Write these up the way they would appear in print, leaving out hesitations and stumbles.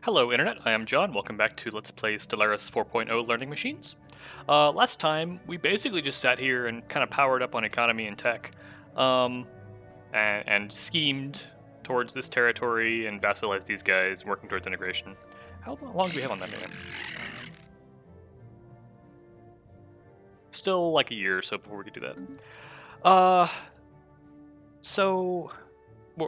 Hello Internet, I am John, welcome back to Let's Play Stellaris 4.0 Learning Machines. Last time, we basically just sat here and kind of powered up on economy and tech, and schemed towards this territory and vassalized these guys, working towards integration. How long do we have on that, man? Still like a year or so before we could do that. So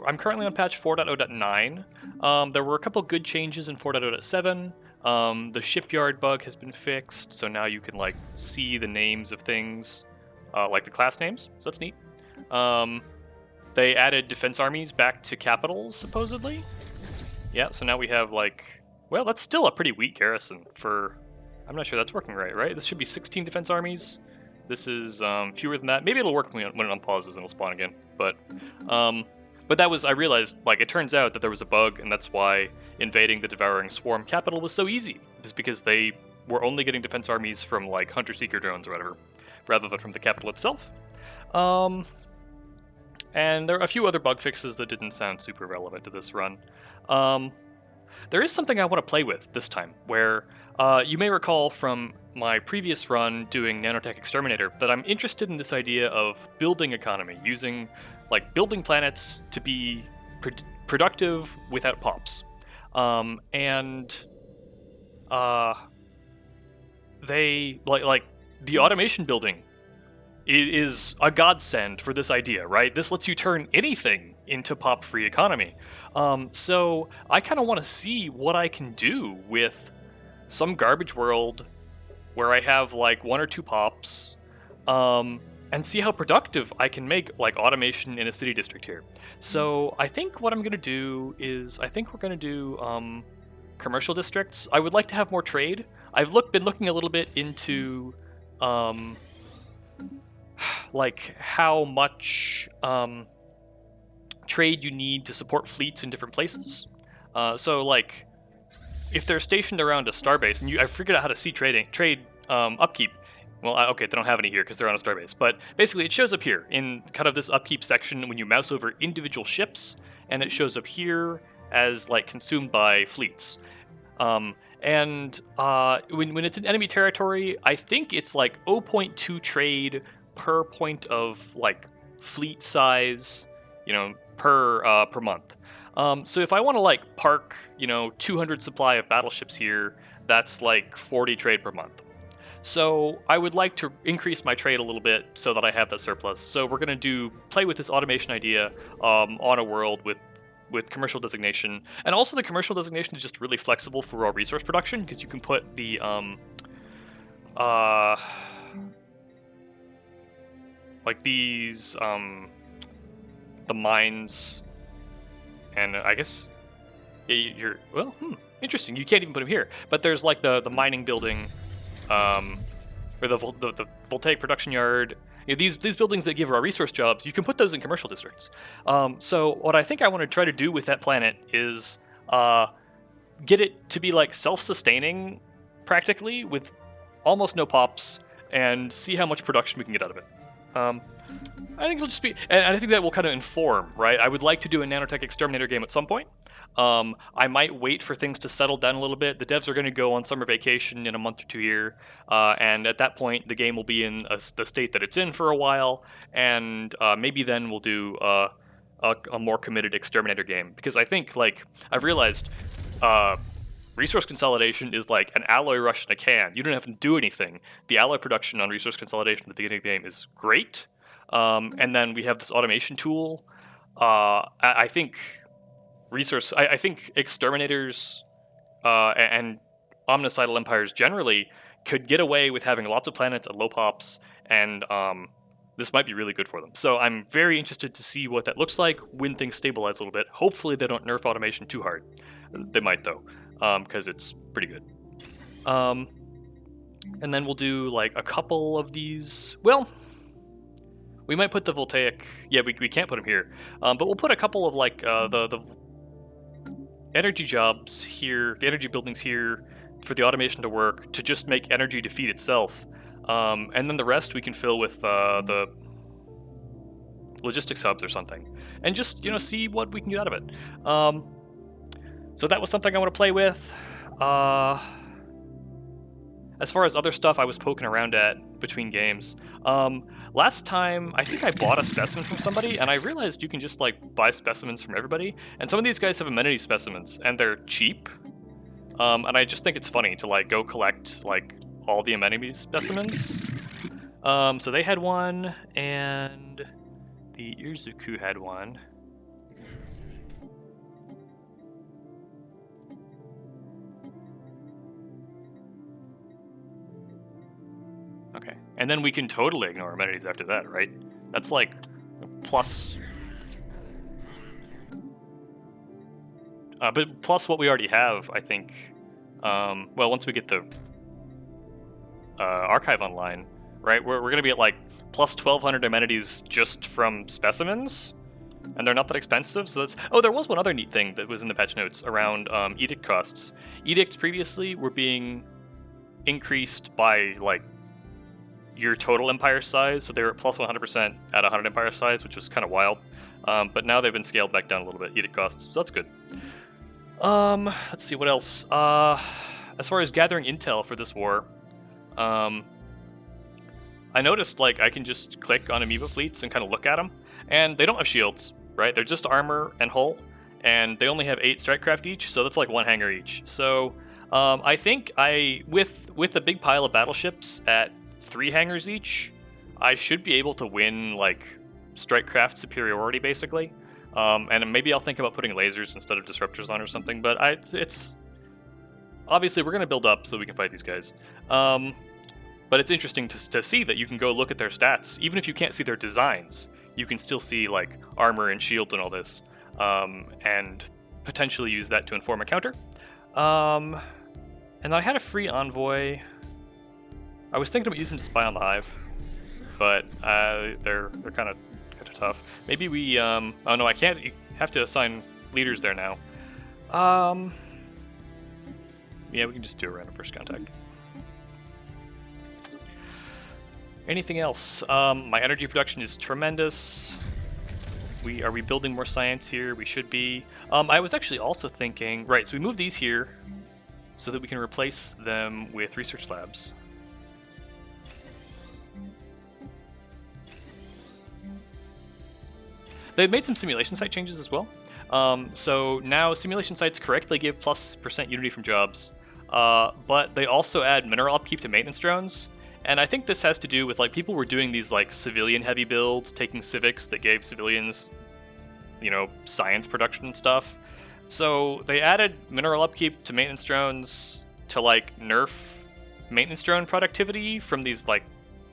I'm currently on patch 4.0.9. There were a couple good changes in 4.0.7. The shipyard bug has been fixed, so now you can like see the names of things, like the class names. So that's neat. They added defense armies back to capitals, supposedly. Yeah, so now we have well, that's still a pretty weak garrison for. I'm not sure that's working right? This should be 16 defense armies. This is fewer than that. Maybe it'll work when it unpauses and it'll spawn again. But that was, I realized, it turns out that there was a bug, and that's why invading the Devouring Swarm capital was so easy. It's because they were only getting defense armies from, Hunter-Seeker drones or whatever, rather than from the capital itself. And there are a few other bug fixes that didn't sound super relevant to this run. There is something I want to play with this time, where you may recall from my previous run doing nanotech exterminator that I'm interested in this idea of building economy, using building planets to be productive without pops. They the automation building is a godsend for this idea, right? This lets you turn anything into pop-free economy. So I kind of want to see what I can do with some garbage world where I have one or two pops, and see how productive I can make automation in a city district here. So I think what I'm going to do is we're going to do commercial districts. I would like to have more trade. I've been looking a little bit into how much trade you need to support fleets in different places. If they're stationed around a starbase, and I figured out how to see trade upkeep. Well, okay, they don't have any here because they're on a starbase, but basically it shows up here in kind of this upkeep section when you mouse over individual ships, and it shows up here as consumed by fleets. When it's in enemy territory, I think it's 0.2 trade per point of fleet size, per month. So if I want to park 200 supply of battleships here, that's 40 trade per month. So I would like to increase my trade a little bit so that I have that surplus. So we're going to play with this automation idea on a world with commercial designation. And also the commercial designation is just really flexible for raw resource production because you can put the the mines, and I guess interesting. You can't even put them here, but there's the mining building. Or the voltaic production yard. These buildings that give raw resource jobs, you can put those in commercial districts. So what I think I want to try to do with that planet is get it to be self-sustaining, practically, with almost no pops, and see how much production we can get out of it. I think it'll just be, and I think that will kind of inform, right? I would like to do a nanotech exterminator game at some point. I might wait for things to settle down a little bit. The devs are going to go on summer vacation in a month or two here, and at that point, the game will be in the state that it's in for a while, and maybe then we'll do a more committed exterminator game. Because I think, I've realized resource consolidation is an alloy rush in a can. You don't have to do anything. The alloy production on resource consolidation at the beginning of the game is great, and then we have this automation tool. I think exterminators and omnicidal empires generally could get away with having lots of planets at low pops, and this might be really good for them. So I'm very interested to see what that looks like when things stabilize a little bit. Hopefully they don't nerf automation too hard. They might, though, because it's pretty good. And then we'll do a couple of these. Well, we might put the voltaic. Yeah, we can't put them here, but we'll put a couple of the energy jobs here, the energy buildings here, for the automation to work, to just make energy to feed itself. And then the rest we can fill with the logistics hubs or something, and just see what we can get out of it. So that was something I want to play with. As far as other stuff I was poking around at between games, last time I think I bought a specimen from somebody, and I realized you can just like buy specimens from everybody, and some of these guys have amenity specimens, and they're cheap, and I just think it's funny to like go collect like all the amenity specimens. So they had one, and the Irzuku had one. Okay, and then we can totally ignore amenities after that, right? That's like plus... but plus what we already have, I think. Well, once we get the archive online, right? We're going to be at like plus 1,200 amenities just from specimens, and they're not that expensive. So that's... Oh, there was one other neat thing that was in the patch notes around Edict costs. Edicts previously were being increased by like your total empire size, so they were at plus 100% at 100 empire size, which was kind of wild. But now they've been scaled back down a little bit, Edict costs, so that's good. Let's see, what else? As far as gathering intel for this war, I noticed, like, I can just click on amoeba fleets and kind of look at them, and they don't have shields, right? They're just armor and hull, and they only have 8 strikecraft each, so that's like 1 hangar each. So, I think with a big pile of battleships at 3 hangars each, I should be able to win like strikecraft superiority basically, and maybe I'll think about putting lasers instead of disruptors on or something. But it's obviously we're gonna build up so we can fight these guys. But it's interesting to see that you can go look at their stats, even if you can't see their designs. You can still see like armor and shields and all this, and potentially use that to inform a counter. And I had a free envoy. I was thinking about using them to spy on the hive, but they're kind of tough. Maybe we oh no, I can't. You have to assign leaders there now. Yeah, we can just do a random first contact. Anything else? My energy production is tremendous. Are we building more science here? We should be. I was actually also thinking, right, so we move these here so that we can replace them with research labs. They've made some simulation site changes as well. So now simulation sites correctly give plus % unity from jobs, but they also add mineral upkeep to maintenance drones. And I think this has to do with like people were doing these like civilian heavy builds, taking civics that gave civilians, you know, science production and stuff. So they added mineral upkeep to maintenance drones to like nerf maintenance drone productivity from these like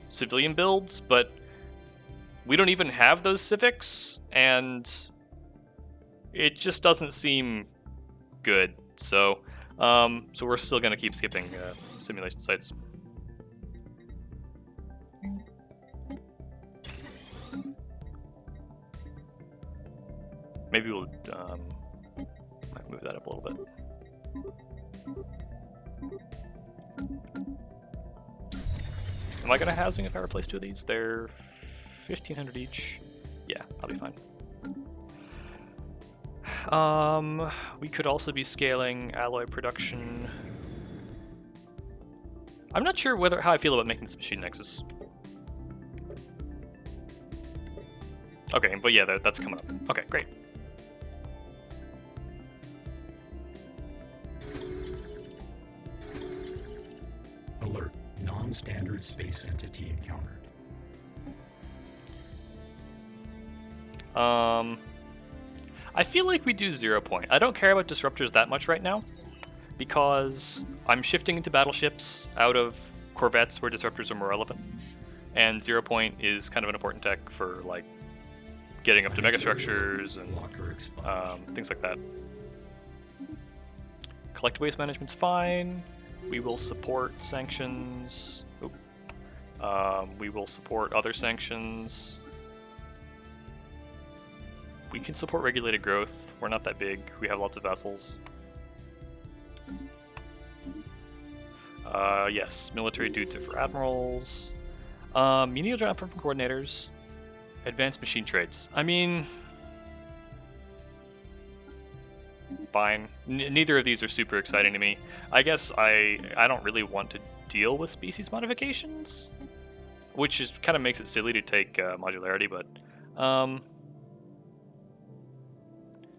civilian builds, but we don't even have those civics, and it just doesn't seem good. So, so we're still gonna keep skipping simulation sites. Maybe we'll might move that up a little bit. Am I gonna housing if I replace 2 of these? They're 1,500 each. Yeah, I'll be fine. We could also be scaling alloy production. I'm not sure how I feel about making this machine nexus. Okay, but yeah, that's coming up. Okay, great. Alert. Non-standard space entity encountered. I feel like we do 0 point. I don't care about disruptors that much right now, because I'm shifting into battleships out of corvettes where disruptors are more relevant, and 0 point is kind of an important tech for like getting up to megastructures and things like that. Collective waste management's fine. We will support sanctions. We will support other sanctions. We can support regulated growth. We're not that big. We have lots of vassals. Yes, military dudes are for admirals. Menial job from coordinators. Advanced machine traits. I mean, fine. Neither of these are super exciting to me. I guess I don't really want to deal with species modifications, which is kind of makes it silly to take modularity, but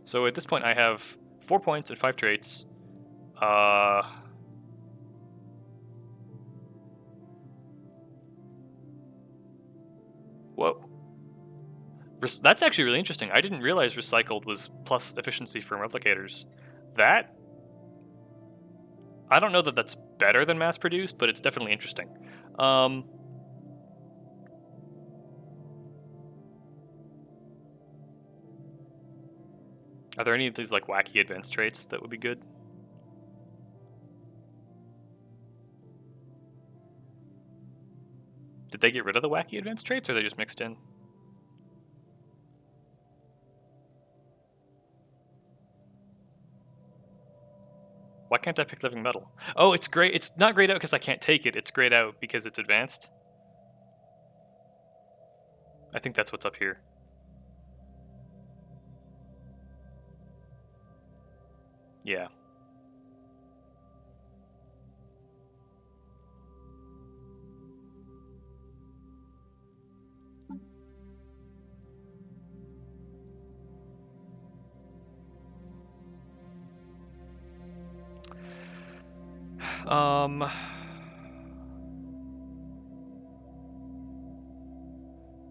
so at this point I have 4 points and 5 traits. Whoa. That's actually really interesting. I didn't realize recycled was plus efficiency from replicators. That... I don't know that that's better than mass-produced, but it's definitely interesting. Are there any of these like wacky advanced traits that would be good? Did they get rid of the wacky advanced traits, or are they just mixed in? Why can't I pick living metal? Oh, it's great. It's not grayed out because I can't take it. It's grayed out because it's advanced. I think that's what's up here. Yeah.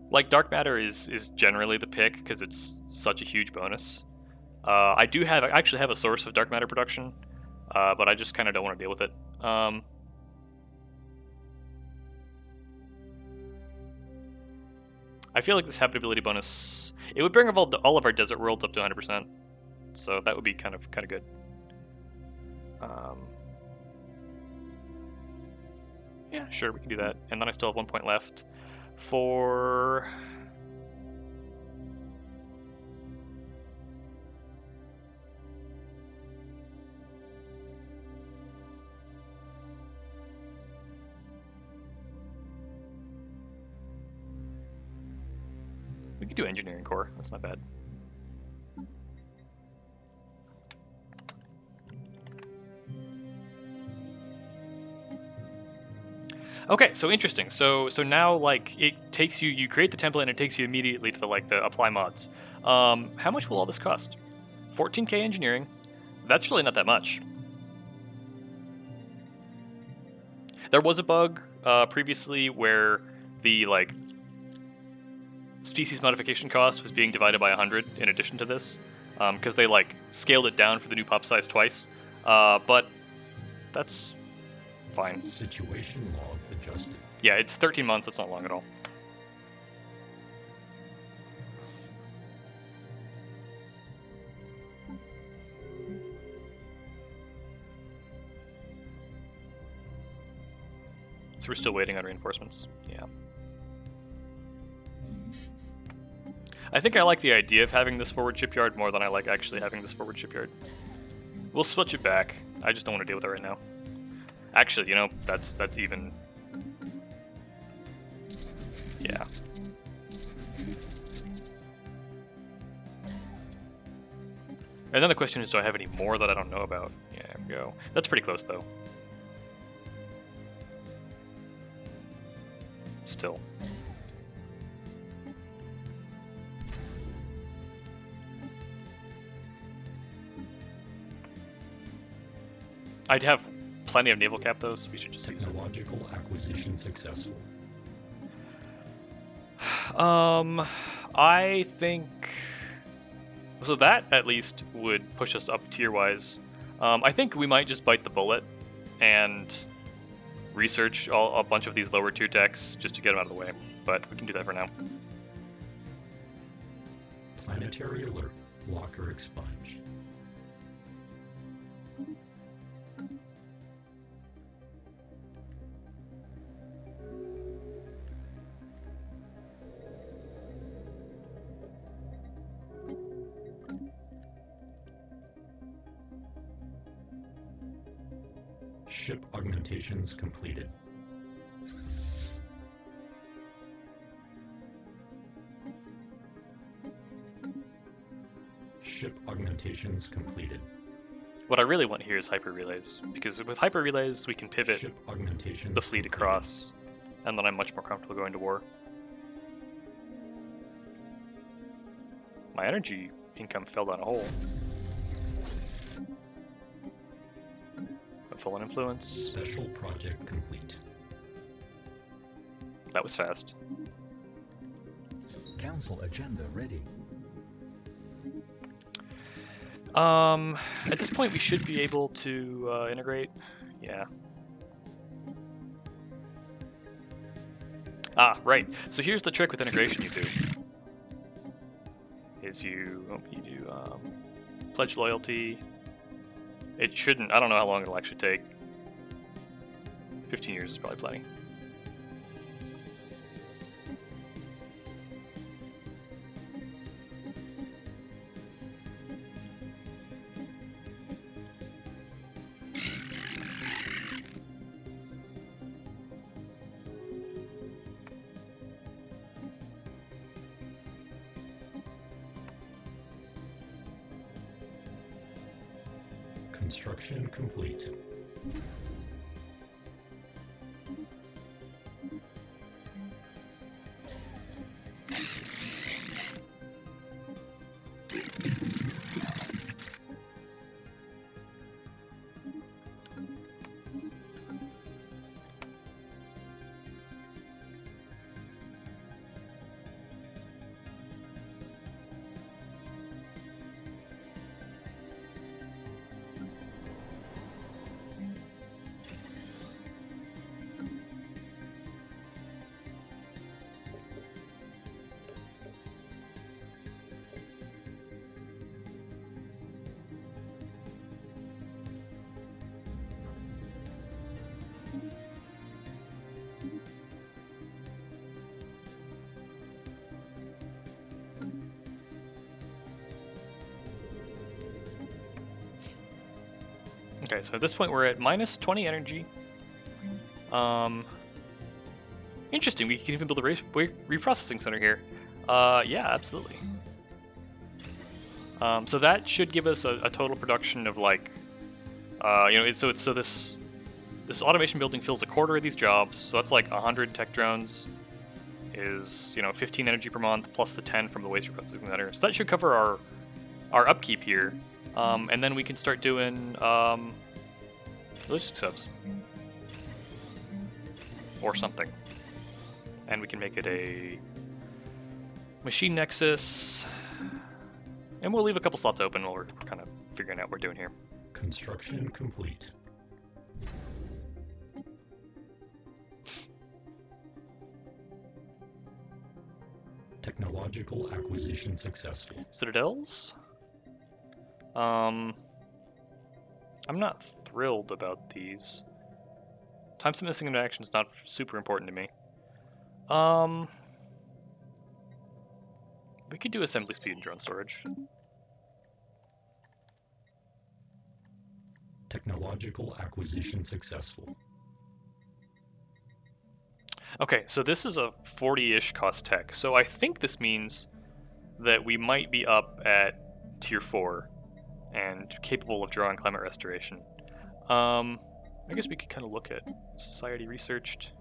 Like dark matter is generally the pick because it's such a huge bonus. I actually have a source of dark matter production, but I just kind of don't want to deal with it. I feel like this habitability bonus, it would bring all of our desert worlds up to 100%, so that would be kind of good. Yeah, sure, we can do that. And then I still have 1 point left for... We could do engineering core, that's not bad. Okay, so interesting. So now like it takes you create the template and it takes you immediately to the apply mods. How much will all this cost? 14k engineering. That's really not that much. There was a bug previously where the like species modification cost was being divided by 100 in addition to this, because they like scaled it down for the new pop size twice. But that's fine. Situation log adjusted. Yeah, it's 13 months. It's not long at all. So we're still waiting on reinforcements. Yeah. I think I like the idea of having this forward shipyard more than I like actually having this forward shipyard. We'll switch it back. I just don't want to deal with it right now. Actually, you know, that's even... Yeah. And then the question is, do I have any more that I don't know about? Yeah, there we go. That's pretty close, though. Still. I'd have plenty of naval cap, though, so we should just use it. Technological acquisition successful. I think... So that, at least, would push us up tier-wise. I think we might just bite the bullet and research a bunch of these lower tier techs just to get them out of the way. But we can do that for now. Planetary alert. Blocker expunged. Ship augmentations completed. Ship augmentations completed. What I really want here is hyper relays, because with hyper relays we can pivot Ship augmentations the fleet completed. across, and then I'm much more comfortable going to war. My energy income fell down a hole. I'm full on influence. Special project complete. That was fast. Council agenda ready. At this point we should be able to integrate. Yeah. Ah, right. So here's the trick with integration you do. Is you do pledge loyalty. It shouldn't, I don't know how long it'll actually take. 15 years is probably plenty. Construction complete. Okay, so at this point we're at minus 20 energy. Interesting, we can even build a reprocessing center here. Yeah, absolutely. So that should give us a total production of like, this automation building fills a quarter of these jobs, so that's like 100 tech drones is, 15 energy per month plus the 10 from the waste reprocessing center. So that should cover our upkeep here. And then we can start doing logistic subs or something, and we can make it a machine nexus, and we'll leave a couple slots open while we're kind of figuring out what we're doing here. Construction complete. Technological acquisition successful. Citadels. I'm not thrilled about these. Time to missing into action is not super important to me. We could do assembly speed and drone storage. Technological acquisition successful. Okay, so this is a 40-ish cost tech. So I think this means that we might be up at tier 4 and capable of drawing climate restoration. I guess we could kind of look at society researched.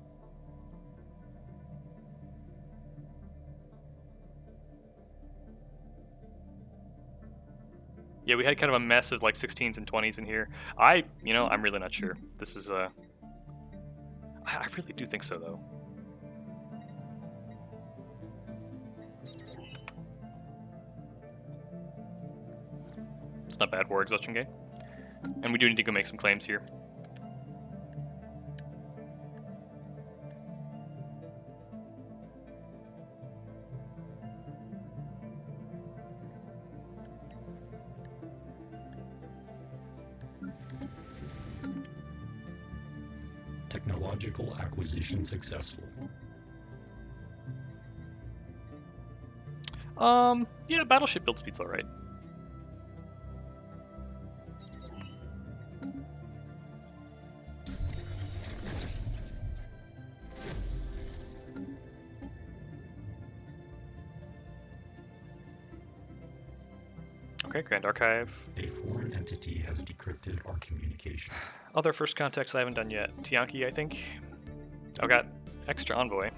Yeah, we had kind of a mess of like 16s and 20s in here. I'm really not sure. This is I really do think so though. It's not bad war exhaustion game. And we do need to go make some claims here. Technological acquisition successful. Yeah, battleship build speed's alright. Okay, Grand Archive. A foreign entity has decrypted our communications. Other first contacts I haven't done yet. Tianki, I think. Oh, got extra envoy.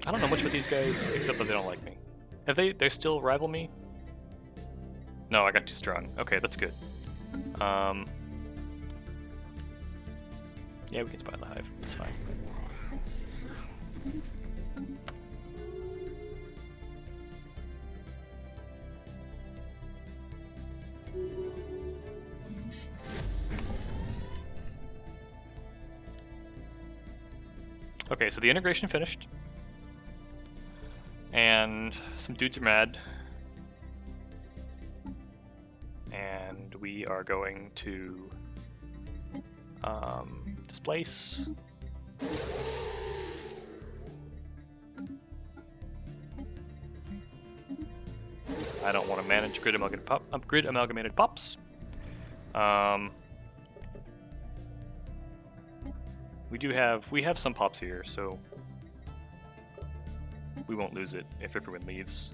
I don't know much about these guys, except that they don't like me. Have they still rival me? No, I got too strong. Okay, that's good. Yeah, we can spy the hive. It's fine. Okay, so the integration finished. And some dudes are mad. And we are going to displace. I don't want to manage grid amalgamated pops. We have some pops here, so we won't lose it if everyone leaves.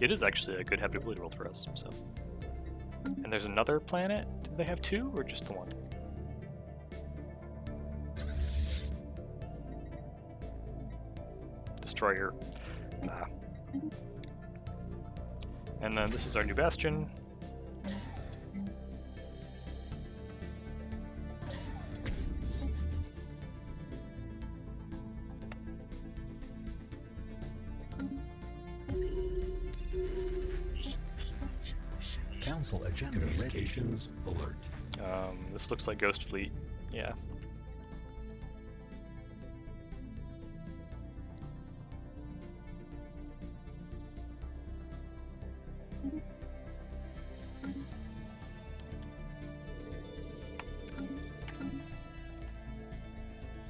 It is actually a good habitability world for us, so. And there's another planet? Do they have two, or just the one? Destroyer. Nah. And then this is our new bastion. Council agenda communications alert. This looks like Ghost Fleet. Yeah.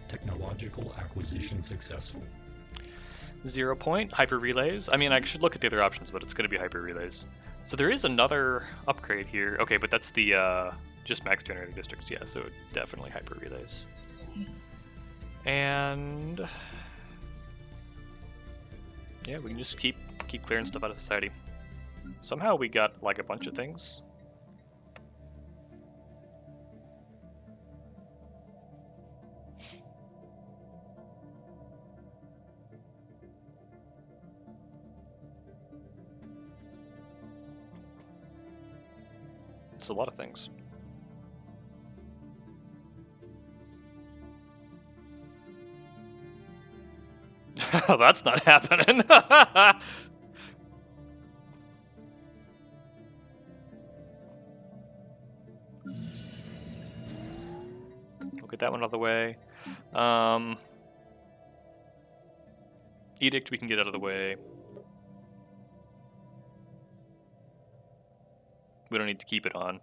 Technological acquisition successful. 0 point, hyper relays. I mean, I should look at the other options, but it's going to be hyper relays. So there is another upgrade here. Okay, but that's the just max generator districts. Yeah, so definitely hyper relays. And yeah, we can just keep clearing stuff out of society. Somehow we got like a bunch of things. It's a lot of things. That's not happening. We'll get that one out of the way. Edict we can get out of the way. We don't need to keep it on.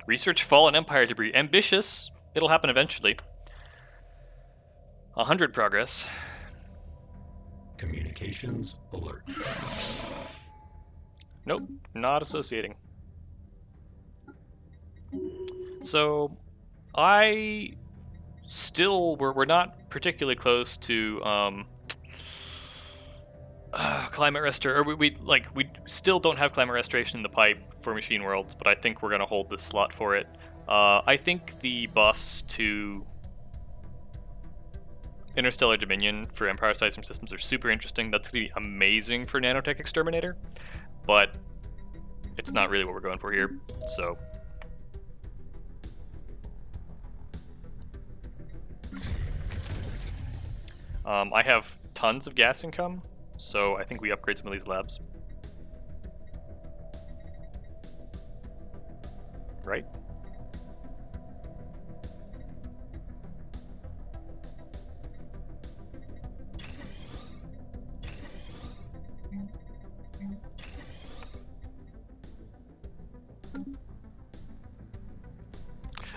Research fallen empire debris. Ambitious. It'll happen eventually. 100 progress. Communications alert. Nope, not associating. So, we're not particularly close to climate restoration. Or we still don't have climate restoration in the pipe for machine worlds, but I think we're gonna hold this slot for it. I think the buffs to Interstellar Dominion for Empire-sized systems are super interesting. That's going to be amazing for nanotech exterminator, but it's not really what we're going for here, so. I have tons of gas income, so I think we upgrade some of these labs. Right?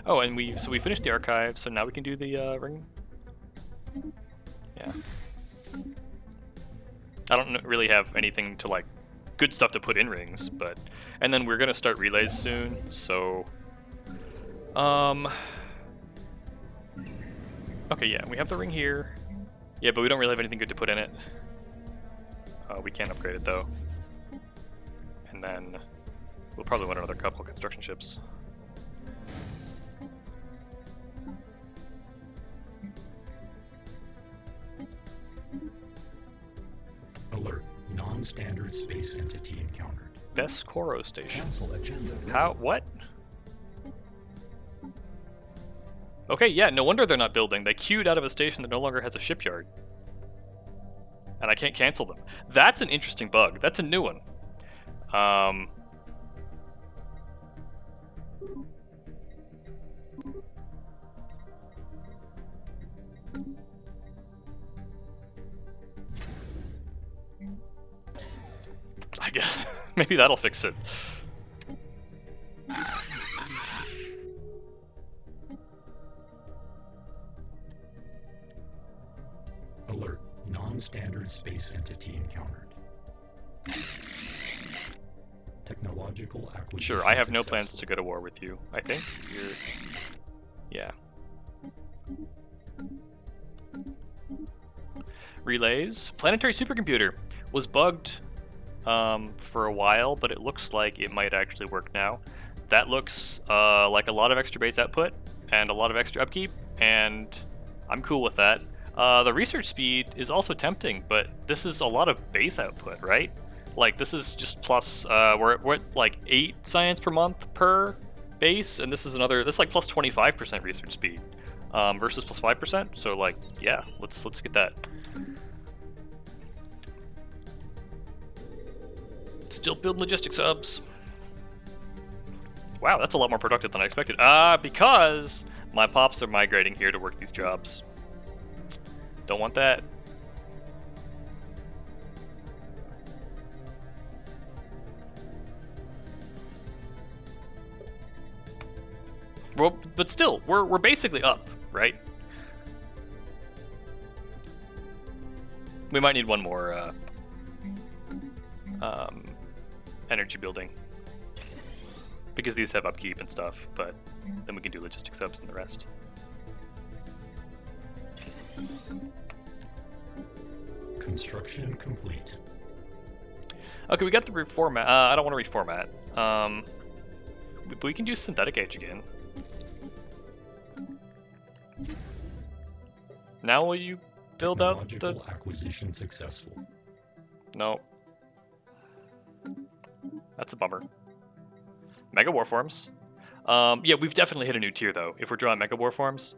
Oh, and we finished the archive, so now we can do the ring. Yeah. I don't really have anything to like good stuff to put in rings, but and then we're gonna start relays soon, so okay, yeah, we have the ring here. Yeah, but we don't really have anything good to put in it. We can't upgrade it though. And then we'll probably want another couple construction ships. Alert. Non-standard space entity encountered. Best Coro station. Cancel agenda. How? What? Okay, yeah, no wonder they're not building. They queued out of a station that no longer has a shipyard. And I can't cancel them. That's an interesting bug. That's a new one. I guess maybe that'll fix it. Alert. Non-standard space entity encountered. Technological acquisition. Sure, I have no successful. plans to go to war with you. I think you're... Yeah. Relays. Planetary Supercomputer was bugged for a while, but it looks like it might actually work now. That looks like a lot of extra base output and a lot of extra upkeep, and I'm cool with that. The research speed is also tempting, but this is a lot of base output, right? Like, this is just plus, we're at like 8 science per month per base, and this is like plus 25% research speed versus plus 5%. So, like, yeah, let's get that. Still building logistics hubs. Wow, that's a lot more productive than I expected. Because my pops are migrating here to work these jobs. Don't want that. Well, but still, we're basically up, right? We might need one more energy building, because these have upkeep and stuff, but then we can do logistics hubs and the rest. Construction complete. Okay, we got the reformat. I don't want to reformat. But we can do synthetic age again. Now will you build out the... Technological acquisition successful. No. That's a bummer. Mega Warforms. Yeah, we've definitely hit a new tier, though, if we're drawing Mega Warforms.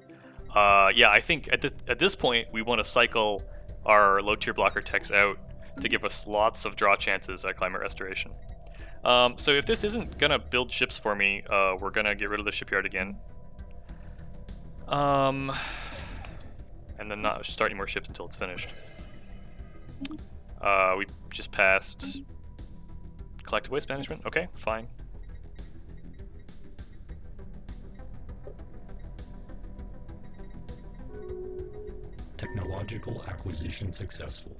Yeah, I think at this point, we want to cycle our low-tier blocker techs out to give us lots of draw chances at Climate Restoration. So if this isn't going to build ships for me, we're going to get rid of the shipyard again. And then not start any more ships until it's finished. We just passed collective waste management. Okay, fine. Technological acquisition successful.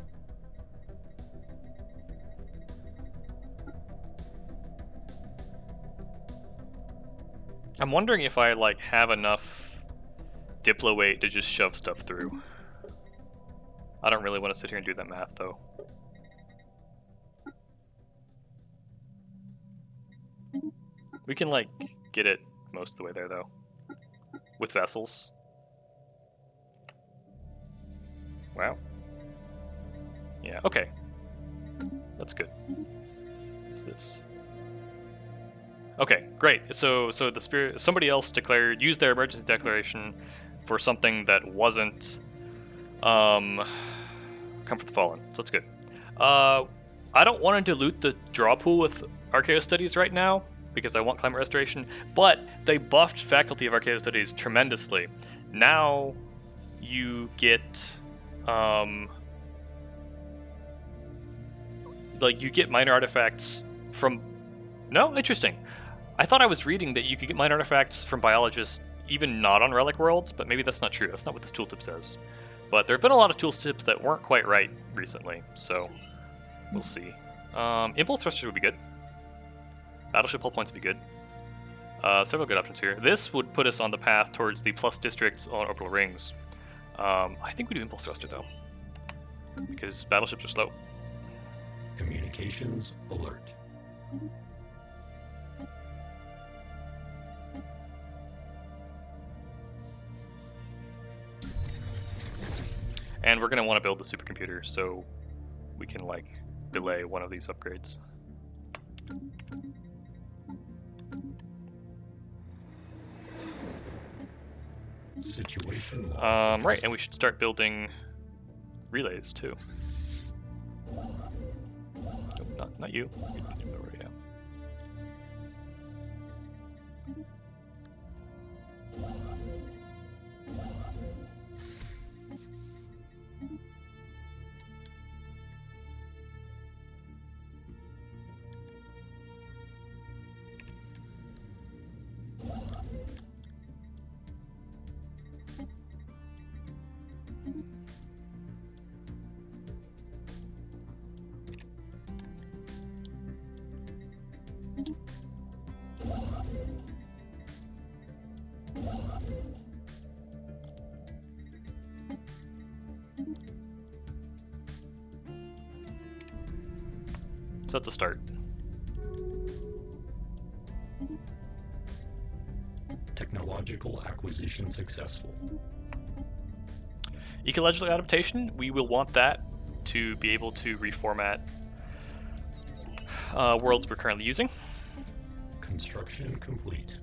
I'm wondering if I like have enough diplo weight to just shove stuff through. I don't really want to sit here and do that math though. We can like get it most of the way there though. With vessels. Wow. Yeah, okay. That's good. What's this? Okay, great. So the spirit, somebody else used their emergency declaration for something that wasn't Comfort the Fallen, so that's good. I don't want to dilute the draw pool with Archaeostudies right now, because I want climate restoration, but they buffed Faculty of Archaeostudies tremendously. Now you get you get minor artifacts from... No? Interesting. I thought I was reading that you could get minor artifacts from biologists even not on relic worlds, but maybe that's not true. That's not what this tooltip says. But there have been a lot of tooltips that weren't quite right recently, so we'll see. Impulse thrusters would be good. Battleship hull points would be good. Several good options here. This would put us on the path towards the plus districts on orbital rings. I think we do impulse thruster though, because battleships are slow. Communications alert. And we're going to want to build the supercomputer so we can delay one of these upgrades. Situation. Right, and we should start building relays too. Nope, not you. Yeah. So that's a start. Technological acquisition successful. Ecological adaptation, we will want that to be able to reformat worlds we're currently using. Construction complete.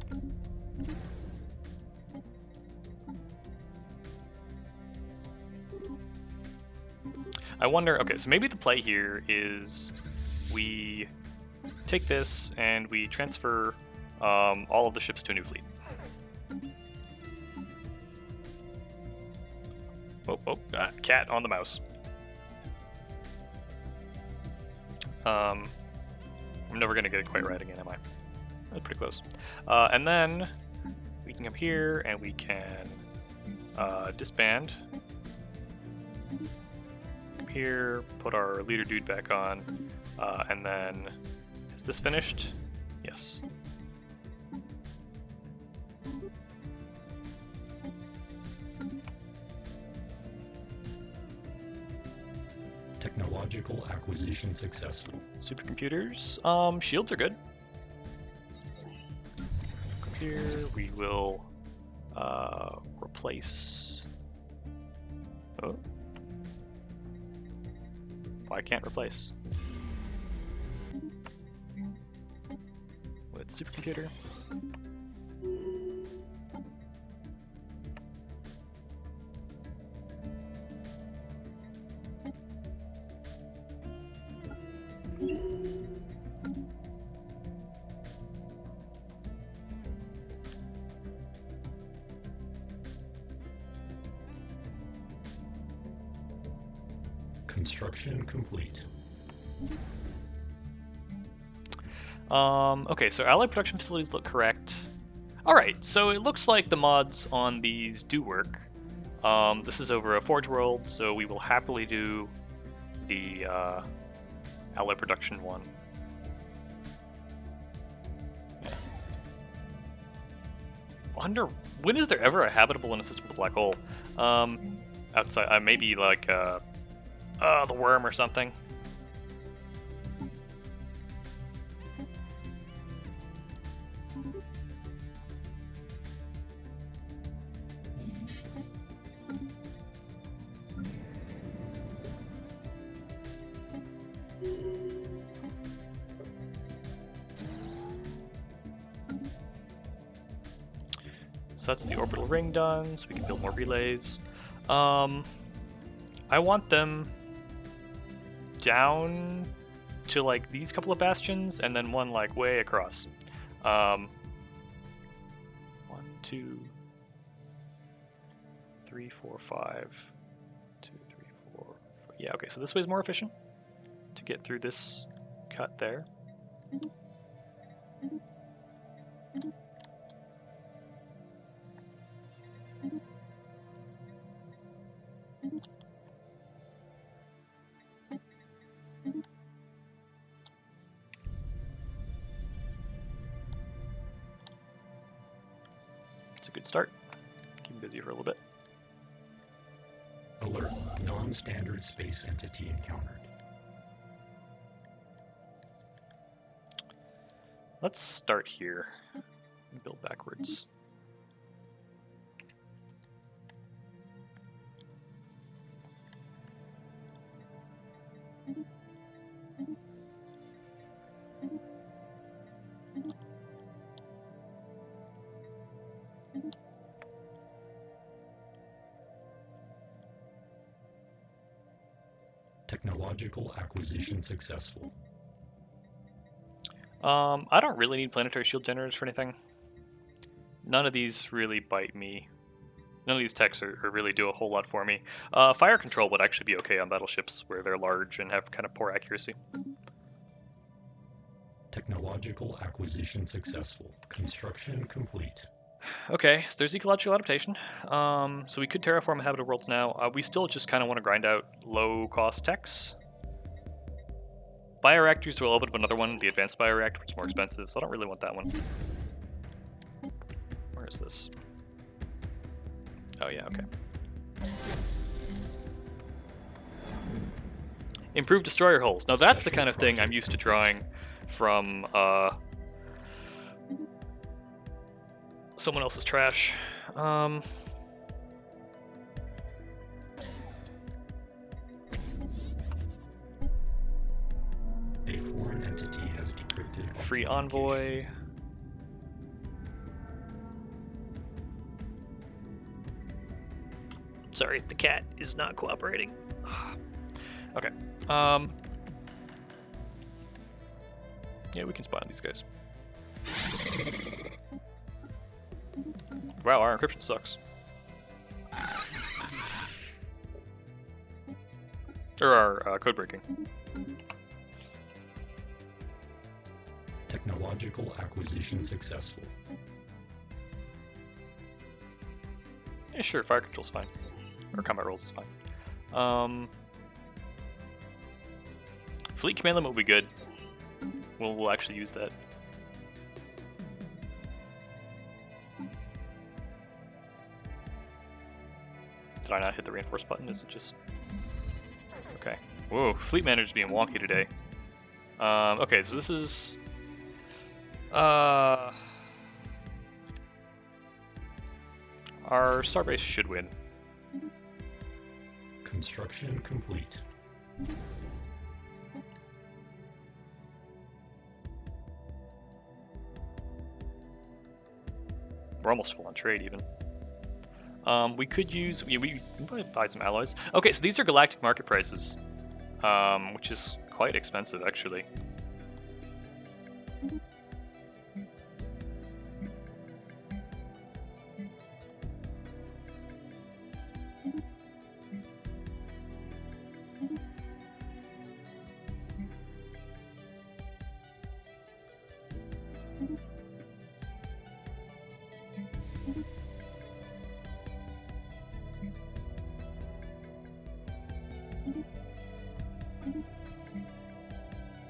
I wonder, okay, so maybe the play here is we take this and we transfer all of the ships to a new fleet. Cat on the mouse. I'm never going to get it quite right again, am I? That's pretty close. And then we can come here and we can disband. Come here, put our leader dude back on, and then is this finished? Yes. Technological acquisition successful. Supercomputers. Shields are good. Come here. We will replace. Oh. Why can't replace? With supercomputer. Construction complete. Okay, so allied production facilities look correct. Alright, so it looks like the mods on these do work. This is over a Forge world, so we will happily do the allied production one. Yeah. Wonder, when is there ever a habitable in a system with a black hole? Outside, maybe like the worm or something. So that's the orbital ring done, so we can build more relays. I want them down to like these couple of bastions, and then one like way across. 1, 2, 3, 4, 5. 2, 3, 4, 4. Yeah, okay, so this way is more efficient to get through this cut there. It's a good start. Keep him busy for a little bit. Alert. Non-standard space entity encountered. Let's start here and build backwards. Technological acquisition successful. I don't really need planetary shield generators for anything. None of these really bite me. None of these techs are really do a whole lot for me. Fire control would actually be okay on battleships where they're large and have kind of poor accuracy. Technological acquisition successful. Construction complete. Okay, so there's ecological adaptation. So we could terraform habitable worlds now. We still just kind of want to grind out low-cost techs. Bioreactors will open up another one, the advanced bioreactor, which is more expensive, so I don't really want that one. Where is this? Oh yeah, okay. Improved destroyer hulls. Now that's the kind of thing I'm used to drawing from someone else's trash. A foreign entity has decrypted. Free envoy. Sorry, the cat is not cooperating. Okay. Yeah, we can spy on these guys. Wow, our encryption sucks. Or our code breaking. Technological acquisition successful. Yeah, sure, fire control's fine. Or combat rolls is fine. Fleet command limit will be good. We'll actually use that. Did I not hit the reinforce button? Is it just... Okay. Whoa, fleet manager's being wonky today. Okay, so this is... Our starbase should win. Construction complete. We're almost full on trade, even. We could use... we can probably buy some alloys. Okay, so these are galactic market prices, which is quite expensive, actually.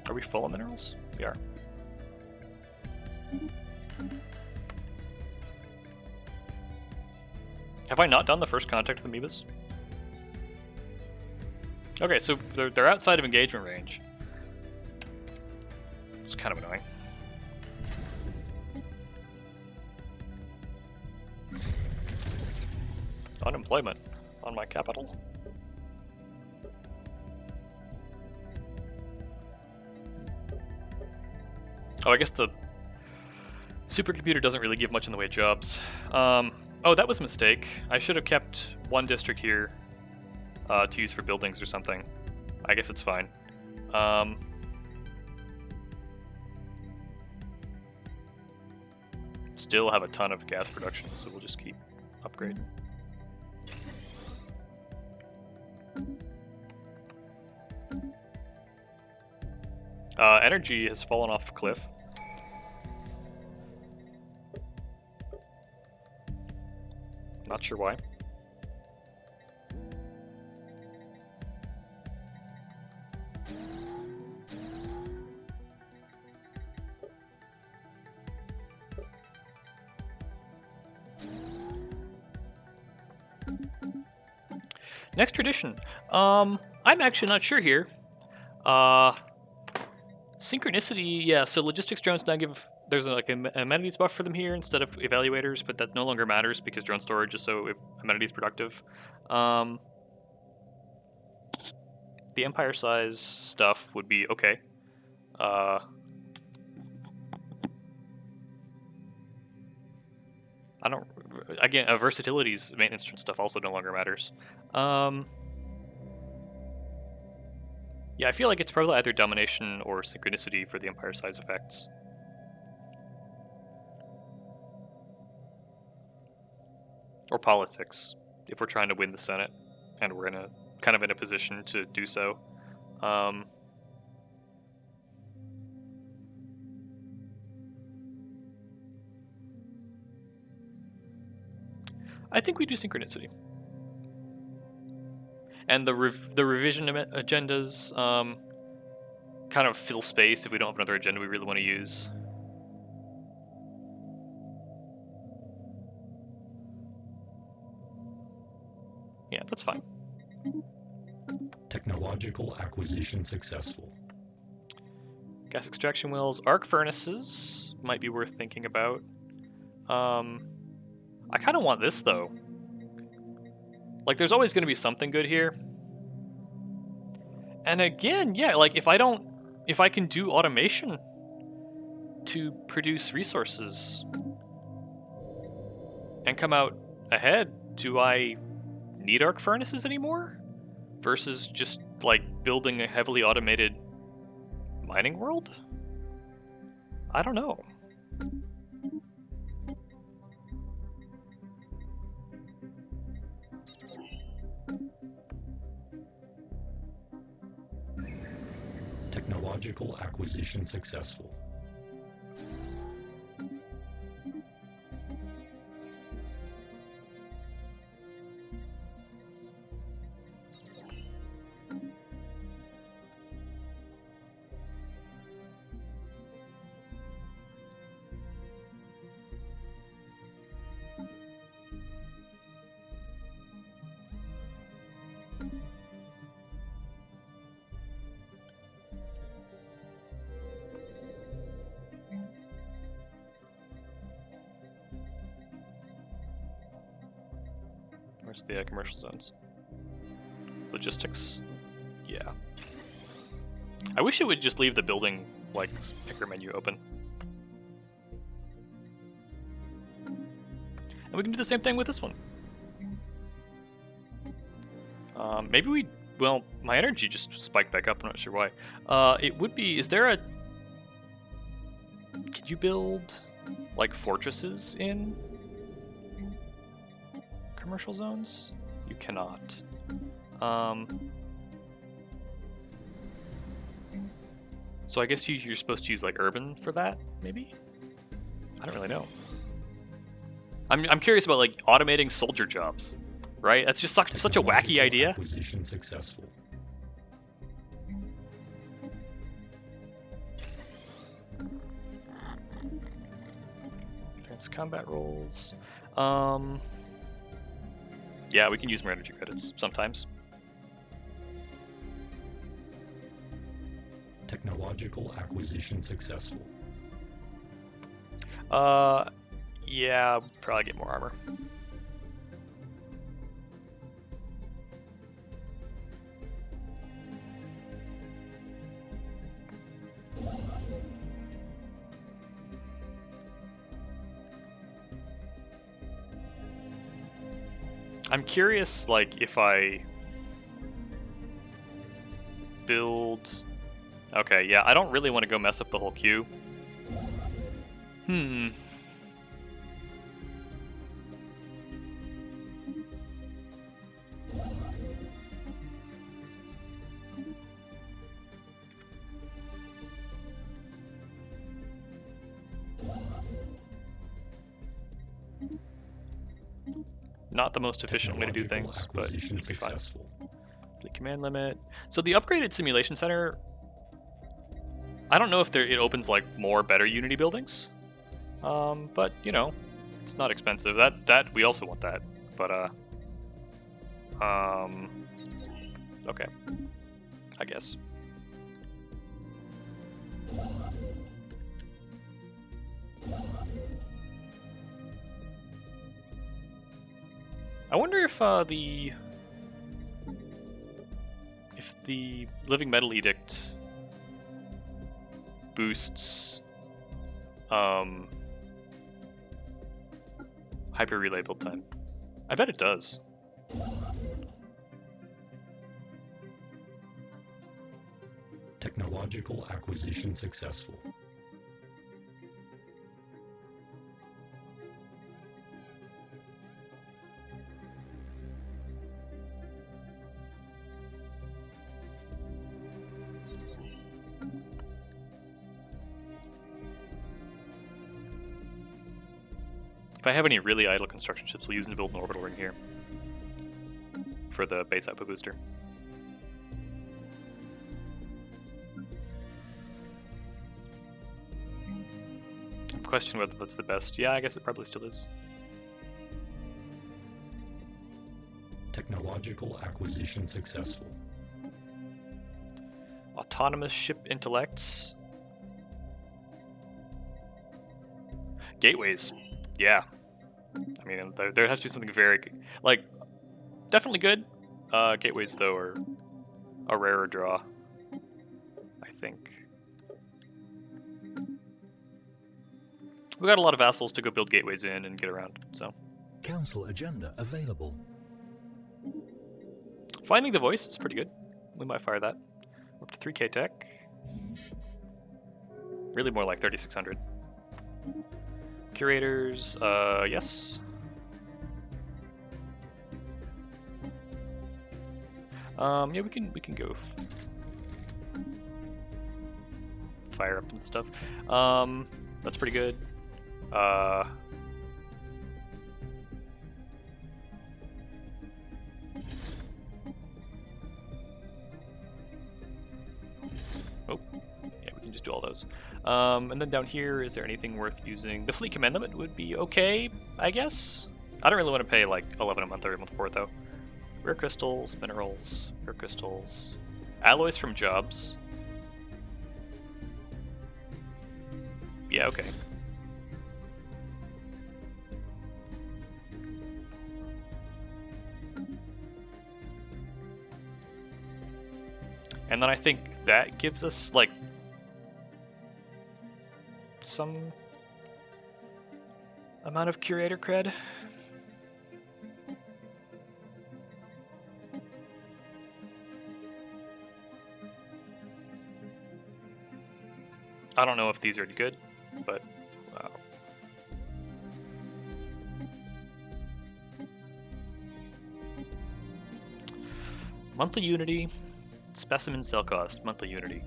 Are we full of minerals? We are. Have I not done the first contact with amoebas? Okay, so they're outside of engagement range. It's kind of annoying. Unemployment on my capital. Oh, I guess the supercomputer doesn't really give much in the way of jobs. Oh, that was a mistake. I should have kept one district here to use for buildings or something. I guess it's fine. Still have a ton of gas production, so we'll just keep upgrading. Energy has fallen off a cliff. Not sure why. Next tradition. I'm actually not sure here. Synchronicity, yeah, so logistics drones now give, there's like an amenities buff for them here instead of evaluators, but that no longer matters because drone storage is so amenities productive. The Empire size stuff would be okay. I don't, again, versatility's maintenance stuff also no longer matters. Yeah, I feel like it's probably either domination or synchronicity for the Empire size effects. Or politics, if we're trying to win the Senate, and we're in a kind of in a position to do so. I think we do synchronicity. And the revision agendas kind of fill space if we don't have another agenda we really want to use. Yeah, that's fine. Technological acquisition successful. Gas extraction wells, arc furnaces might be worth thinking about. I kind of want this though. Like, there's always going to be something good here. And again, yeah, like if I can do automation to produce resources and come out ahead, do I need arc furnaces anymore? Versus just like building a heavily automated mining world? I don't know. Technological acquisition successful. Where's the commercial zones? Logistics? Yeah. I wish it would just leave the building, like, picker menu open. And we can do the same thing with this one. Maybe we... Well, my energy just spiked back up, I'm not sure why. It would be... Is there a... Can you build, like, fortresses in commercial zones? You cannot. So I guess you're supposed to use like urban for that, maybe? I don't really know. I'm curious about like automating soldier jobs, right? That's just such a wacky idea. Acquisition successful. Advanced combat roles. Yeah, we can use more energy credits sometimes. Technological acquisition successful. Yeah, probably get more armor. I'm curious, like, if I build Okay, yeah, I don't really want to go mess up the whole queue. Not the most efficient way to do things, but it'll be fine. The command limit. So the upgraded simulation center, I don't know if it opens like more better Unity buildings, but you know, it's not expensive. That we also want that, but okay, I guess. I wonder if the Living Metal Edict boosts hyper relay build time. I bet it does. Technological acquisition successful. If I have any really idle construction ships, we'll use them to build an orbital ring here for the base output booster. Question whether that's the best. Yeah, I guess it probably still is. Technological acquisition successful. Autonomous ship intellects. Gateways. Yeah. I mean, there has to be something very, like, definitely good. Gateways, though, are a rarer draw, I think. We got a lot of vassals to go build gateways in and get around, so. Council agenda available. Finding the voice is pretty good. We might fire that. Up to 3k tech. Really more like 3600. Curators, yes. Yeah, we can go fire up and stuff. That's pretty good. Oh, yeah, we can just do all those. And then down here, is there anything worth using? The fleet command limit would be okay, I guess. I don't really want to pay like 11 a month or a month for it though. Rare crystals, minerals, rare crystals, alloys from jobs. Yeah, okay. And then I think that gives us, like, some amount of curator cred. I don't know if these are any good, but wow. Monthly Unity, specimen sell cost, monthly Unity.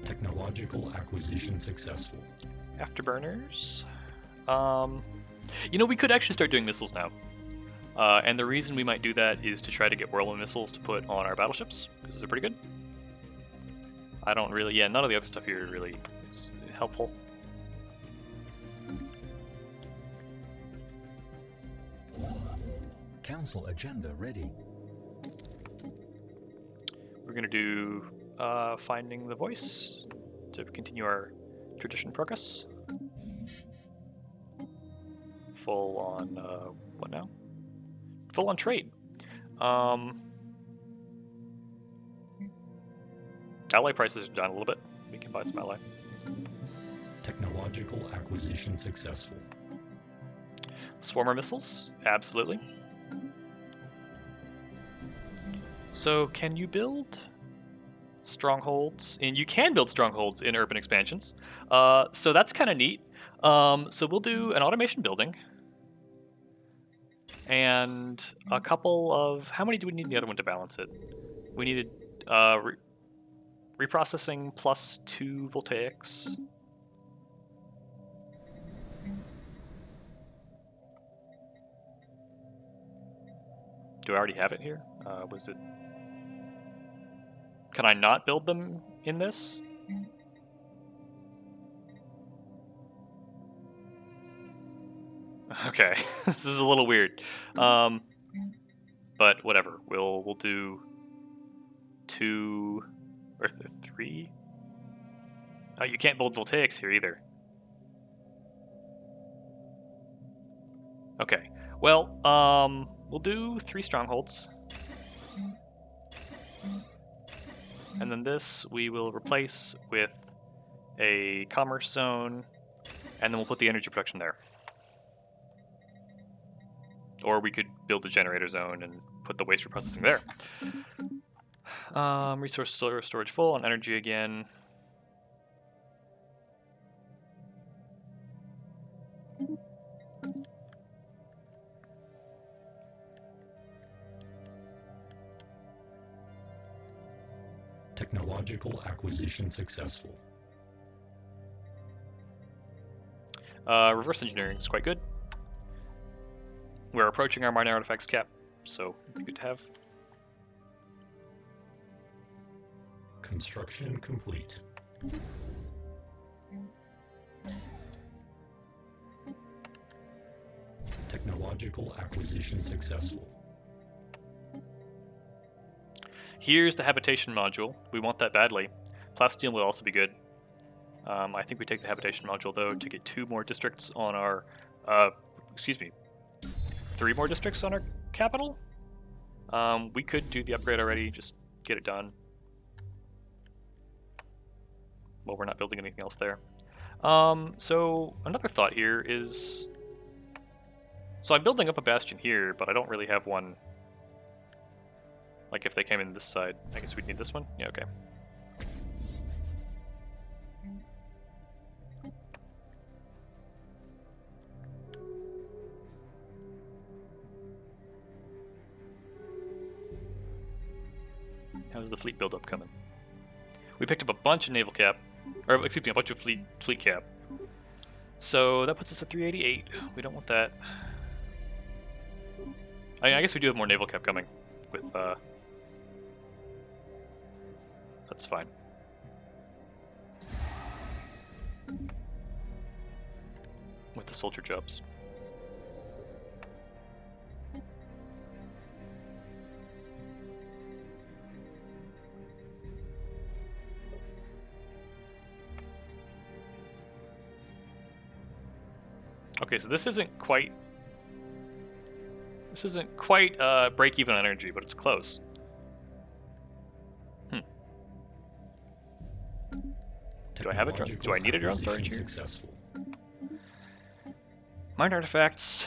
Technological acquisition successful. Afterburners. You know, we could actually start doing missiles now. And the reason we might do that is to try to get whirlwind missiles to put on our battleships, because those are pretty good. I don't really, yeah, none of the other stuff here really is helpful. Council agenda ready. We're going to do finding the voice to continue our tradition progress. Full on, what now? Full on trade. Ally prices are down a little bit. We can buy some ally. Technological acquisition successful. Swarmer missiles? Absolutely. So, can you build strongholds? And you can build strongholds in urban expansions. So that's kind of neat. So we'll do an automation building. And a couple of... How many do we need the other one to balance it? We needed reprocessing plus 2 voltaics. Do I already have it here? Was it... Can I not build them in this? Okay, this is a little weird. But whatever. We'll do 2 or 3. Oh, you can't build voltaics here either. Okay. Well, we'll do 3 strongholds. And then this we will replace with a commerce zone, and then we'll put the energy production there. Or we could build a generator zone and put the waste reprocessing there. Resource storage full on energy again. Technological acquisition successful. Reverse engineering is quite good. We're approaching our minor artifacts cap, so it'd be good to have. Construction complete. Technological acquisition successful. Here's the habitation module. We want that badly. Plasteel will also be good. I think we take the habitation module, though, to get 2 more districts on our... 3 more districts on our capital? We could do the upgrade already, just get it done. Well, we're not building anything else there. So another thought here is... So I'm building up a bastion here, but I don't really have one... Like if they came in this side, I guess we'd need this one? Yeah, okay. How's the fleet buildup coming? We picked up a bunch of naval cap, or excuse me, a bunch of fleet cap. So that puts us at 388. We don't want that. I guess we do have more naval cap coming with that's fine. With the soldier jobs. Okay, so this isn't quite break even on energy, but it's close. Do I have a drone? Do I need a drone storage here? Successful. Minor artifacts.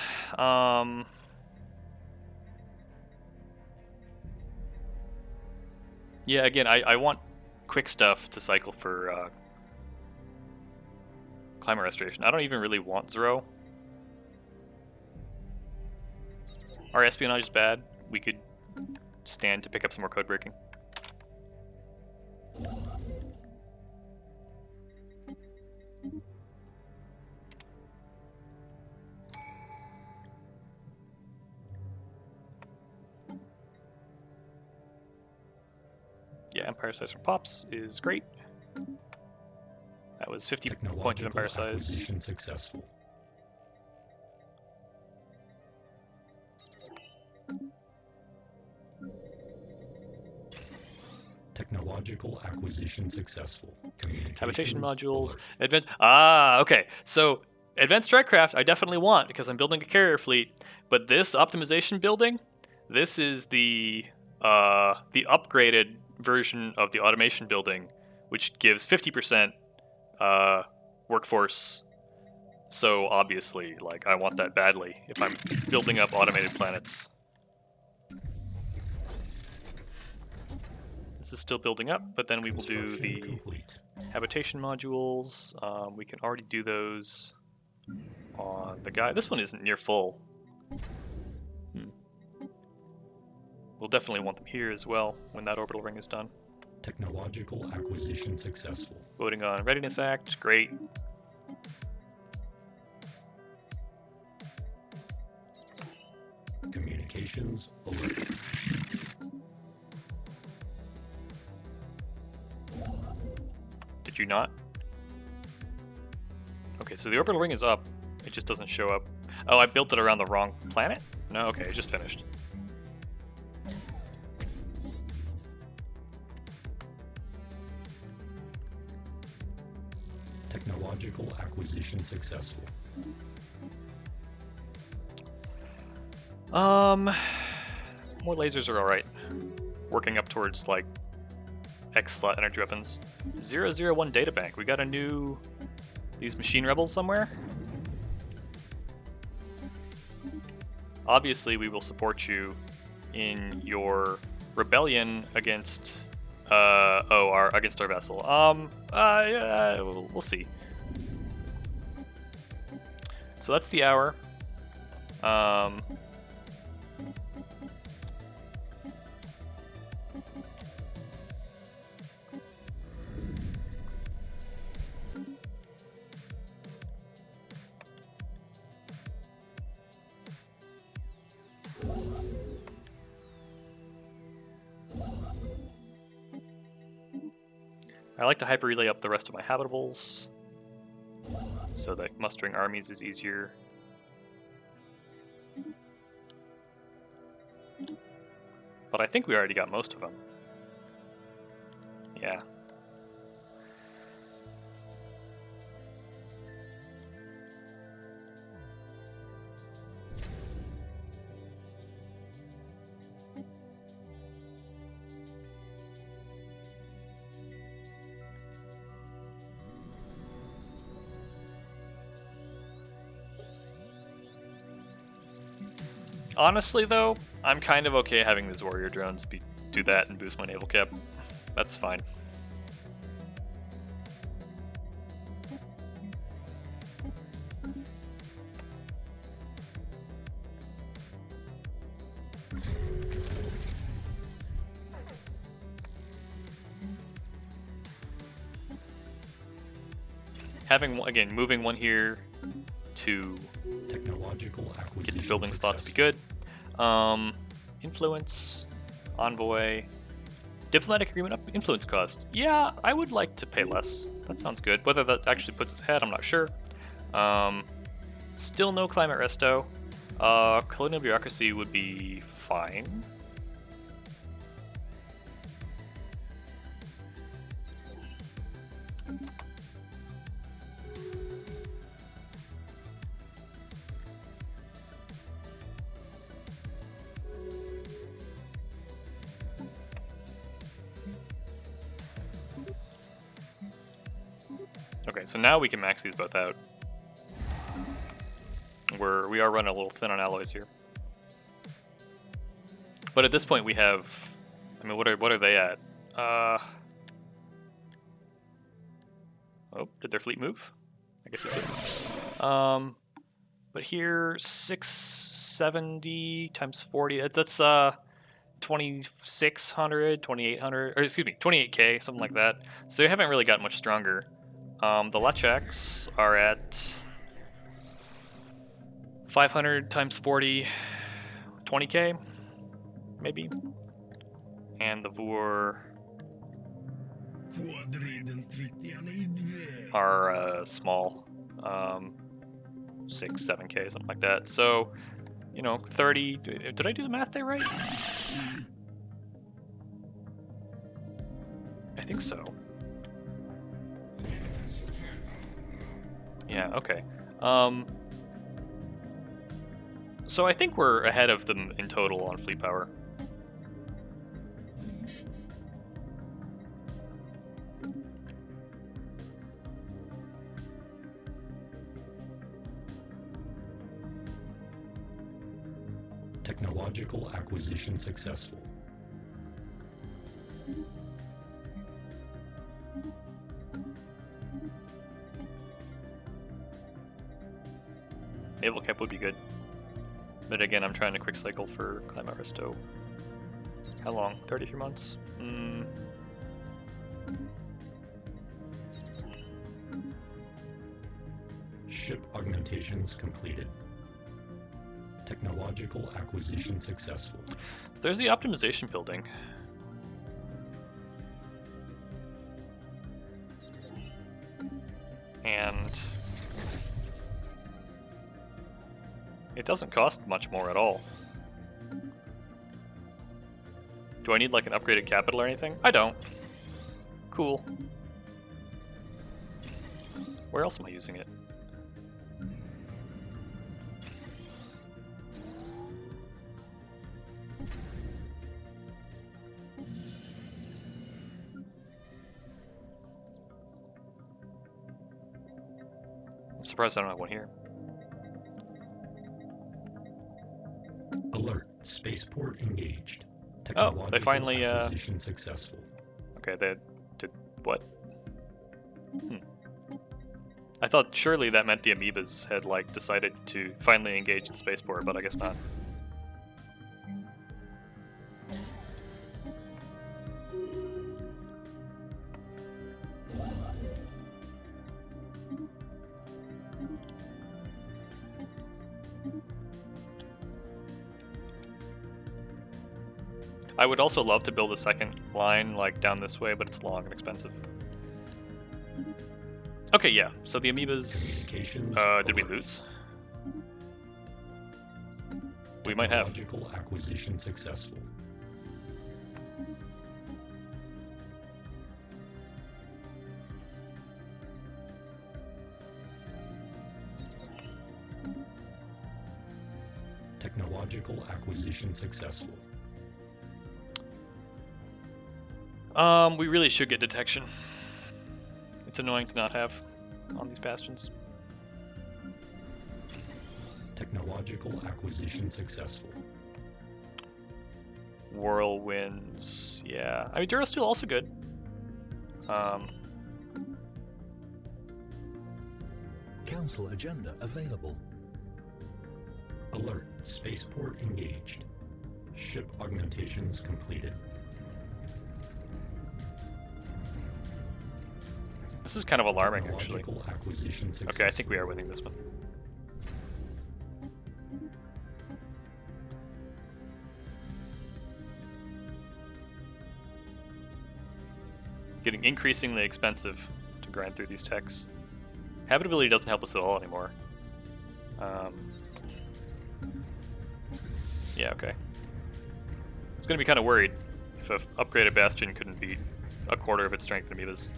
Yeah, again, I want quick stuff to cycle for climate restoration. I don't even really want Zero. Our espionage is bad. We could stand to pick up some more code breaking. Yeah, empire size from Pops is great. That was 50 points of empire size. Acquisition successful. Technological acquisition successful. Habitation Communications modules. alert. Okay. So advanced strike craft, I definitely want because I'm building a carrier fleet. But this optimization building, this is the upgraded version of the automation building, which gives 50% workforce. So obviously, like, I want that badly if I'm building up automated planets. This is still building up, but then we will do Construction the complete. habitation modules. We can already do those on the guy. This one isn't near full. We'll definitely want them here as well when that orbital ring is done. Technological acquisition successful. Voting on Readiness Act, great. Communications alert. Did you not? Okay, so the orbital ring is up. It just doesn't show up. Oh, I built it around the wrong planet? No, okay, it just finished. Technological acquisition successful. More lasers are alright. Working up towards, like, X-slot energy weapons. 001 databank. We got a new... These machine rebels somewhere? Obviously, we will support you in your rebellion against... against our vassal. Yeah, we'll see. So that's the hour. I like to hyper relay up the rest of my habitables so that mustering armies is easier. But I think we already got most of them. Yeah. Honestly, though, I'm kind of okay having these warrior drones do that and boost my naval cap. That's fine. Again, moving one here to Technological acquisition get the building slots to be successful. good. Influence, envoy, diplomatic agreement up, influence cost. Yeah, I would like to pay less. That sounds good. Whether that actually puts us ahead, I'm not sure. Still no climate resto. Colonial bureaucracy would be fine. Okay, so now we can max these both out. We are running a little thin on alloys here. But at this point we have, I mean, what are they at? Oh, did their fleet move? I guess it did. But here 670 times 40. That's 2600, 2800, or excuse me, 28k, something like that. So they haven't really gotten much stronger. The Lecheks are at 500 times 40, 20k, maybe. And the Vur are small, 6, 7k, something like that. So, 30. Did I do the math there right? I think so. Yeah, okay. So I think we're ahead of them in total on fleet power. Technological acquisition successful. Naval cap would be good. But again, I'm trying to quick cycle for climate resto. How long? 33 months? Ship augmentations completed. Technological acquisition successful. So there's the optimization building. And it doesn't cost much more at all. Do I need like an upgraded capital or anything? I don't. Cool. Where else am I using it? I'm surprised I don't have one here. Alert. Spaceport engaged. Oh, they finally, acquisition successful. Okay, they did what? I thought surely that meant the amoebas had like decided to finally engage the spaceport, but I guess not. I would also love to build a second line like down this way, but it's long and expensive. Okay, yeah. So the amoebas. Communications Did we alert. lose? We might have. Technological acquisition successful. Technological acquisition successful. We really should get detection. It's annoying to not have on these bastions. Technological acquisition successful. Whirlwinds, yeah. I mean, Durasteel also good. Council agenda available. Alert. Spaceport engaged. Ship augmentations completed. This is kind of alarming, actually. Technological acquisition successful. Okay, I think we are winning this one. Getting increasingly expensive to grind through these techs. Habitability doesn't help us at all anymore. Yeah, okay. I was gonna be kind of worried if an upgraded bastion couldn't beat a quarter of its strength in amoebas.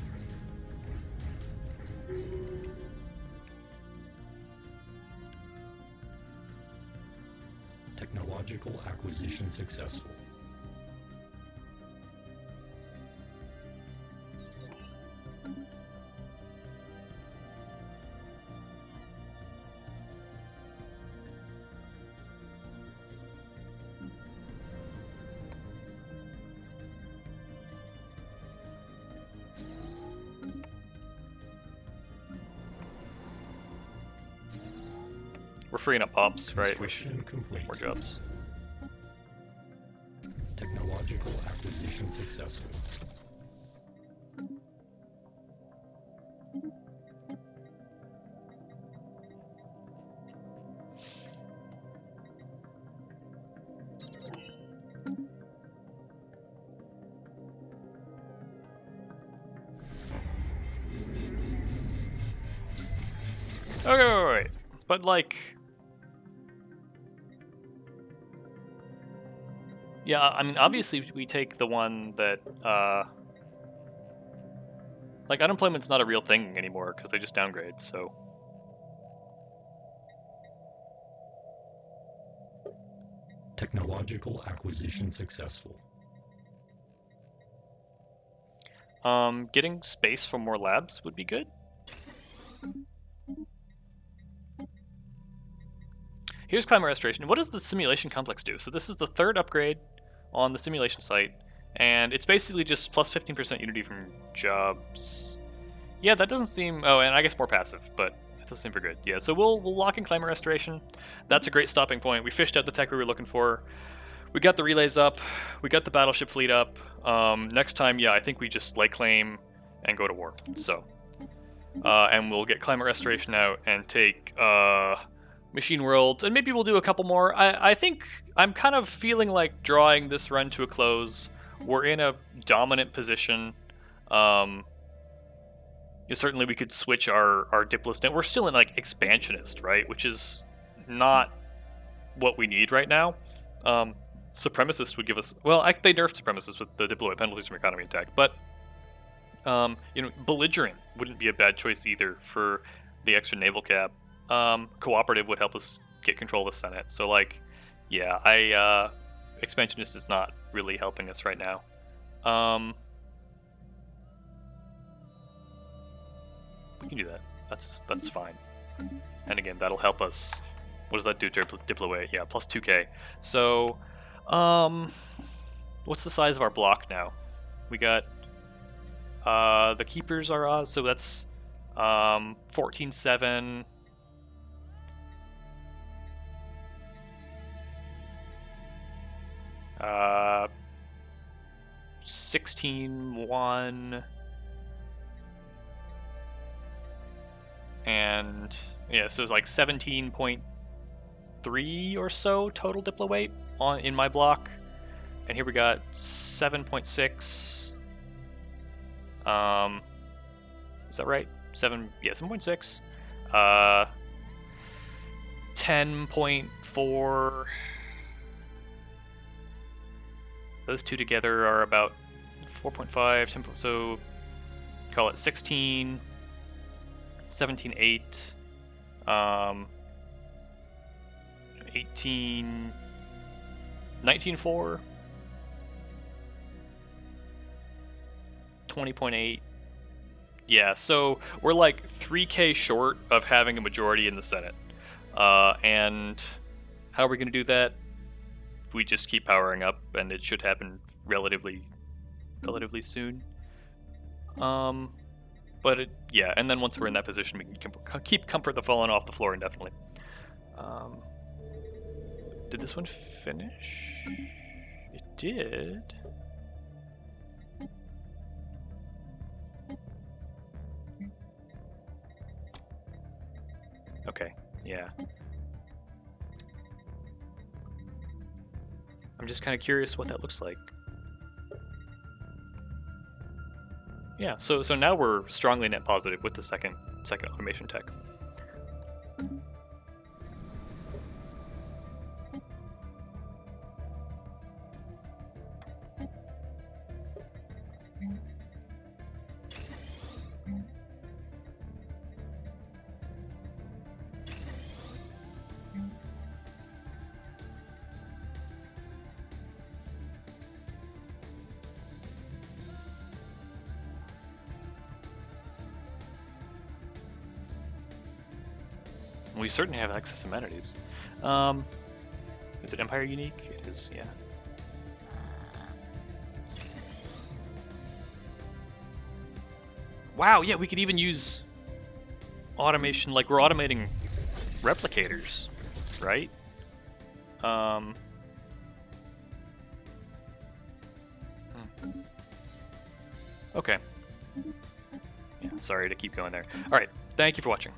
Technological acquisition successful. We're freeing up pops, right? We Construction should complete. more jobs. Technological acquisition successful. Okay, wait. But like, yeah, I mean, obviously we take the one that Like, unemployment's not a real thing anymore because they just downgrade, so... Technological acquisition successful. Getting space for more labs would be good. Here's climate restoration. What does the simulation complex do? So this is the third upgrade on the simulation site, and it's basically just plus 15% unity from jobs. Yeah, that doesn't seem... Oh, and I guess more passive, but it doesn't seem for good. Yeah, so we'll lock in climate restoration. That's a great stopping point. We fished out the tech we were looking for. We got the relays up. We got the battleship fleet up. Next time, yeah, I think we just lay claim and go to war. So, and we'll get climate restoration out and take machine worlds, and maybe we'll do a couple more. I think I'm kind of feeling like drawing this run to a close. We're in a dominant position. Certainly we could switch our Diplist, and we're still in like expansionist, right? Which is not what we need right now. Supremacist would give us... Well, they nerfed Supremacist with the diploid penalties from economy attack, but belligerent wouldn't be a bad choice either for the extra naval cap. Cooperative would help us get control of the Senate. So, like, yeah, expansionist is not really helping us right now. We can do that. That's fine. And again, that'll help us. What does that do to Diplo? Yeah, plus 2k. So, what's the size of our block now? We got the keepers are so that's 14-7. Uh, 16-1. And yeah, so it's like 17.3 or so total Diplo weight in my block. And here we got 7.6. Is that right? 7.6. 10.4. Those two together are about 4.5, 10, so call it 16, 17.8, 18, 19.4, 20.8. Yeah, so we're like 3k short of having a majority in the Senate. And how are we going to do that? We just keep powering up, and it should happen relatively soon. But yeah, and then once we're in that position, we can keep Comfort the Fallen off the floor indefinitely. Did this one finish? It did. Okay, yeah. I'm just kind of curious what that looks like. Yeah, so now we're strongly net positive with the second automation tech. We certainly have access to amenities. Is it Empire unique? It is, yeah. Wow, yeah, we could even use automation, like we're automating replicators, right? Okay. Yeah, sorry to keep going there. All right, thank you for watching.